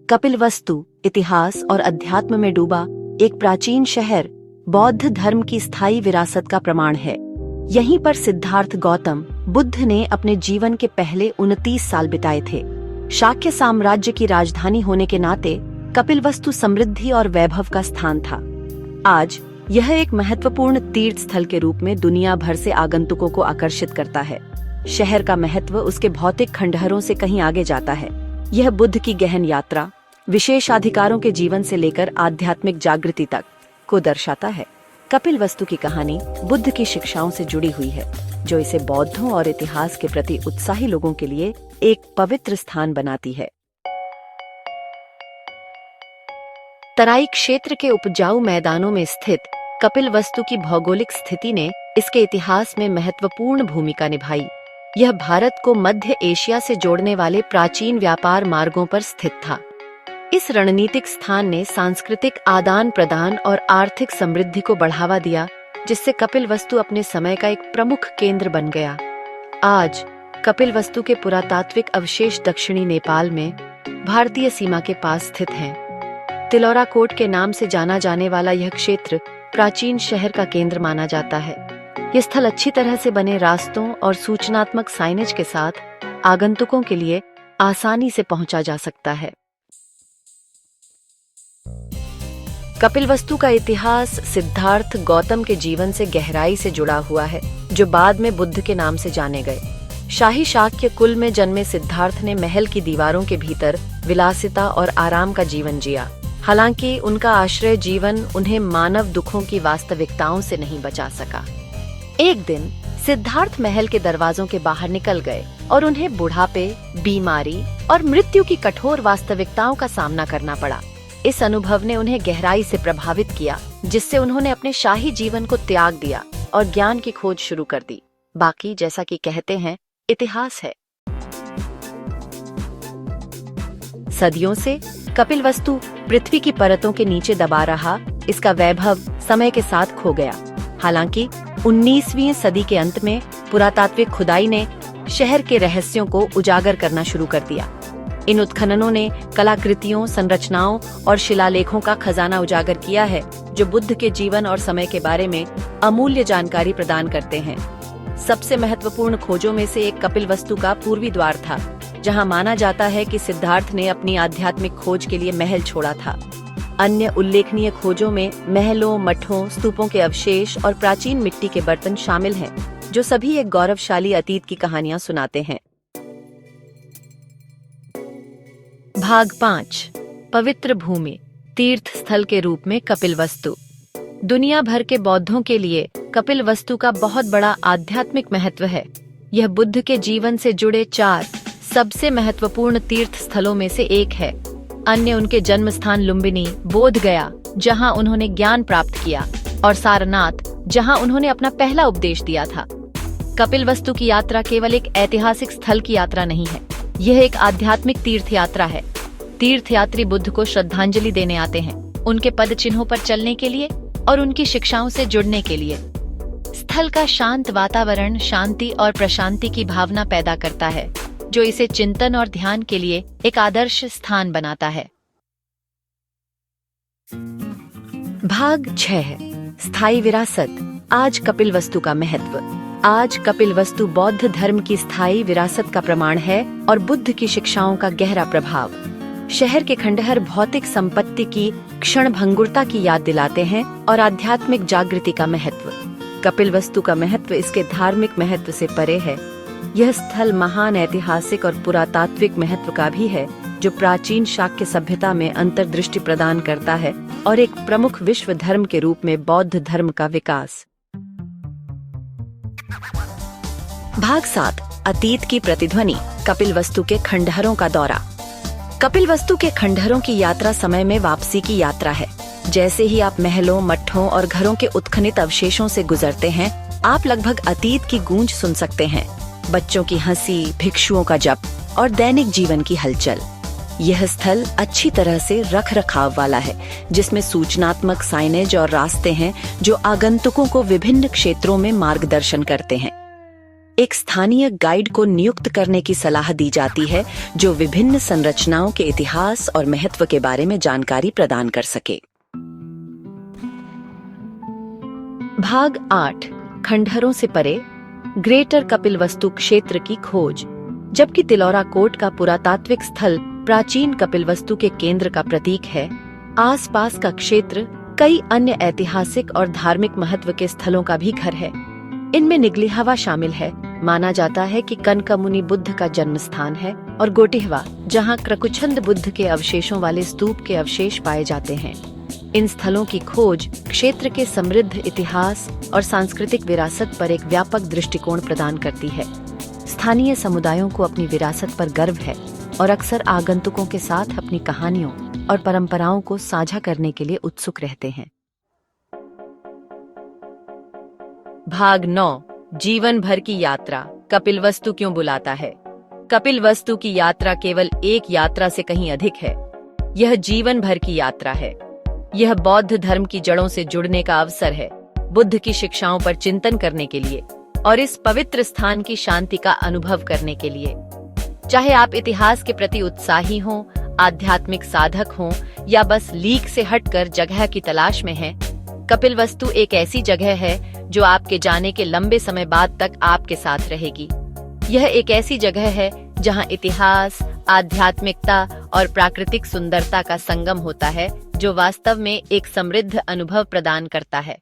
कपिलवस्तु इतिहास और अध्यात्म में डूबा एक प्राचीन शहर बौद्ध धर्म की स्थायी विरासत का प्रमाण है। यहीं पर सिद्धार्थ गौतम बुद्ध ने अपने जीवन के पहले 29 साल बिताए थे। शाक्य साम्राज्य की राजधानी होने के नाते कपिलवस्तु समृद्धि और वैभव का स्थान था। आज यह एक महत्वपूर्ण तीर्थ स्थल के रूप में दुनिया भर से आगंतुकों को आकर्षित करता है। शहर का महत्व उसके भौतिक खंडहरों से कहीं आगे जाता है। यह बुद्ध की गहन यात्रा, विशेषाधिकारों के जीवन से लेकर आध्यात्मिक जागृति तक को दर्शाता है। कपिलवस्तु की कहानी बुद्ध की शिक्षाओं से जुड़ी हुई है, जो इसे बौद्धों और इतिहास के प्रति उत्साही लोगों के लिए एक पवित्र स्थान बनाती है। तराई क्षेत्र के उपजाऊ मैदानों में स्थित कपिलवस्तु की भौगोलिक स्थिति ने इसके इतिहास में महत्वपूर्ण भूमिका निभाई। यह भारत को मध्य एशिया से जोड़ने वाले प्राचीन व्यापार मार्गों पर स्थित था। इस रणनीतिक स्थान ने सांस्कृतिक आदान प्रदान और आर्थिक समृद्धि को बढ़ावा दिया, जिससे कपिलवस्तु अपने समय का एक प्रमुख केंद्र बन गया। आज कपिलवस्तु के पुरातात्विक अवशेष दक्षिणी नेपाल में भारतीय सीमा के पास स्थित हैं। तिलौरा कोट के नाम से जाना जाने वाला यह क्षेत्र प्राचीन शहर का केंद्र माना जाता है। यह स्थल अच्छी तरह से बने रास्तों और सूचनात्मक साइनेज के साथ आगंतुकों के लिए आसानी से पहुंचा जा सकता है। कपिलवस्तु का इतिहास सिद्धार्थ गौतम के जीवन से गहराई से जुड़ा हुआ है, जो बाद में बुद्ध के नाम से जाने गए। शाही शाक्य कुल में जन्मे सिद्धार्थ ने महल की दीवारों के भीतर विलासिता और आराम का जीवन जिया। हालांकि उनका आश्रय जीवन उन्हें मानव दुखों की वास्तविकताओं से नहीं बचा सका। एक दिन सिद्धार्थ महल के दरवाजों के बाहर निकल गए और उन्हें बुढ़ापे, बीमारी और मृत्यु की कठोर वास्तविकताओं का सामना करना पड़ा। इस अनुभव ने उन्हें गहराई से प्रभावित किया, जिससे उन्होंने अपने शाही जीवन को त्याग दिया और ज्ञान की खोज शुरू कर दी। बाकी जैसा कि कहते हैं, इतिहास है। सदियों से कपिलवस्तु पृथ्वी की परतों के नीचे दबा रहा, इसका वैभव समय के साथ खो गया। हालांकि 19वीं सदी के अंत में पुरातात्विक खुदाई ने शहर के रहस्यों को उजागर करना शुरू कर दिया। इन उत्खननों ने कलाकृतियों, संरचनाओं और शिलालेखों का खजाना उजागर किया है, जो बुद्ध के जीवन और समय के बारे में अमूल्य जानकारी प्रदान करते हैं। सबसे महत्वपूर्ण खोजों में से एक कपिलवस्तु का पूर्वी द्वार था, जहां माना जाता है कि सिद्धार्थ ने अपनी आध्यात्मिक खोज के लिए महल छोड़ा था। अन्य उल्लेखनीय खोजों में महलों, मठों, स्तूपों के अवशेष और प्राचीन मिट्टी के बर्तन शामिल हैं, जो सभी एक गौरवशाली अतीत की कहानियां सुनाते हैं। भाग 5, पवित्र भूमि, तीर्थ स्थल के रूप में कपिलवस्तु। दुनिया भर के बौद्धों के लिए कपिलवस्तु का बहुत बड़ा आध्यात्मिक महत्व है। यह बुद्ध के जीवन से जुड़े 4 सबसे महत्वपूर्ण तीर्थ स्थलों में से एक है। अन्य उनके जन्म स्थान लुम्बिनी, बोध गया, जहां उन्होंने ज्ञान प्राप्त किया, और सारनाथ, जहां उन्होंने अपना पहला उपदेश दिया था। कपिलवस्तु की यात्रा केवल एक ऐतिहासिक स्थल की यात्रा नहीं है, यह एक आध्यात्मिक तीर्थ यात्रा है। तीर्थयात्री बुद्ध को श्रद्धांजलि देने आते हैं, उनके पद चिन्हों पर चलने के लिए और उनकी शिक्षाओं से जुड़ने के लिए। स्थल का शांत वातावरण शांति और प्रशांति की भावना पैदा करता है, जो इसे चिंतन और ध्यान के लिए एक आदर्श स्थान बनाता है। भाग 6, स्थायी विरासत। आज कपिलवस्तु का महत्व। आज कपिलवस्तु बौद्ध धर्म की स्थायी विरासत का प्रमाण है और बुद्ध की शिक्षाओं का गहरा प्रभाव। शहर के खंडहर भौतिक संपत्ति की क्षणभंगुरता की याद दिलाते हैं और आध्यात्मिक जागृति का महत्व। कपिलवस्तु का महत्व इसके धार्मिक महत्व से परे है। यह स्थल महान ऐतिहासिक और पुरातात्विक महत्व का भी है, जो प्राचीन शाक्य सभ्यता में अंतर्दृष्टि प्रदान करता है और एक प्रमुख विश्व धर्म के रूप में बौद्ध धर्म का विकास। भाग 7, अतीत की प्रतिध्वनि, कपिलवस्तु के खंडहरों का दौरा। कपिलवस्तु के खंडहरों की यात्रा समय में वापसी की यात्रा है। जैसे ही आप महलों, मठों और घरों के उत्खनित अवशेषों से गुजरते हैं, आप लगभग अतीत की गूंज सुन सकते हैं। बच्चों की हंसी, भिक्षुओं का जप और दैनिक जीवन की हलचल। यह स्थल अच्छी तरह से रख रखाव वाला है, जिसमें सूचनात्मक साइनेज और रास्ते हैं जो आगंतुकों को विभिन्न क्षेत्रों में मार्गदर्शन करते हैं। एक स्थानीय गाइड को नियुक्त करने की सलाह दी जाती है जो विभिन्न संरचनाओं के इतिहास और महत्व के बारे में जानकारी प्रदान कर सके। भाग 8 खंडहरों से परे, ग्रेटर कपिलवस्तु क्षेत्र की खोज। जबकि तिलौरा कोट का पुरातात्विक स्थल प्राचीन कपिलवस्तु के केंद्र का प्रतीक है, आसपास का क्षेत्र कई अन्य ऐतिहासिक और धार्मिक महत्व के स्थलों का भी घर है। इनमें निगलिहवा शामिल है। माना जाता है कि कनकामुनि बुद्ध का जन्म स्थान है, और गोटिहवा, जहां क्रकुछंद बुद्ध के अवशेषों वाले स्तूप के अवशेष पाए जाते हैं। इन स्थलों की खोज क्षेत्र के समृद्ध इतिहास और सांस्कृतिक विरासत पर एक व्यापक दृष्टिकोण प्रदान करती है। स्थानीय समुदायों को अपनी विरासत पर गर्व है और अक्सर आगंतुकों के साथ अपनी कहानियों और परंपराओं को साझा करने के लिए उत्सुक रहते हैं। भाग 9 जीवन भर की यात्रा। कपिलवस्तु क्यों बुलाता है? कपिलवस्तु की यात्रा केवल एक यात्रा से कहीं अधिक है। यह जीवन भर की यात्रा है। यह बौद्ध धर्म की जड़ों से जुड़ने का अवसर है, बुद्ध की शिक्षाओं पर चिंतन करने के लिए और इस पवित्र स्थान की शांति का अनुभव करने के लिए। चाहे आप इतिहास के प्रति उत्साही हों, आध्यात्मिक साधक हों या बस लीक से हटकर जगह की तलाश में हैं, कपिलवस्तु एक ऐसी जगह है जो आपके जाने के लंबे समय बाद तक आपके साथ रहेगी। यह एक ऐसी जगह है जहां इतिहास, आध्यात्मिकता और प्राकृतिक सुंदरता का संगम होता है, जो वास्तव में एक समृद्ध अनुभव प्रदान करता है।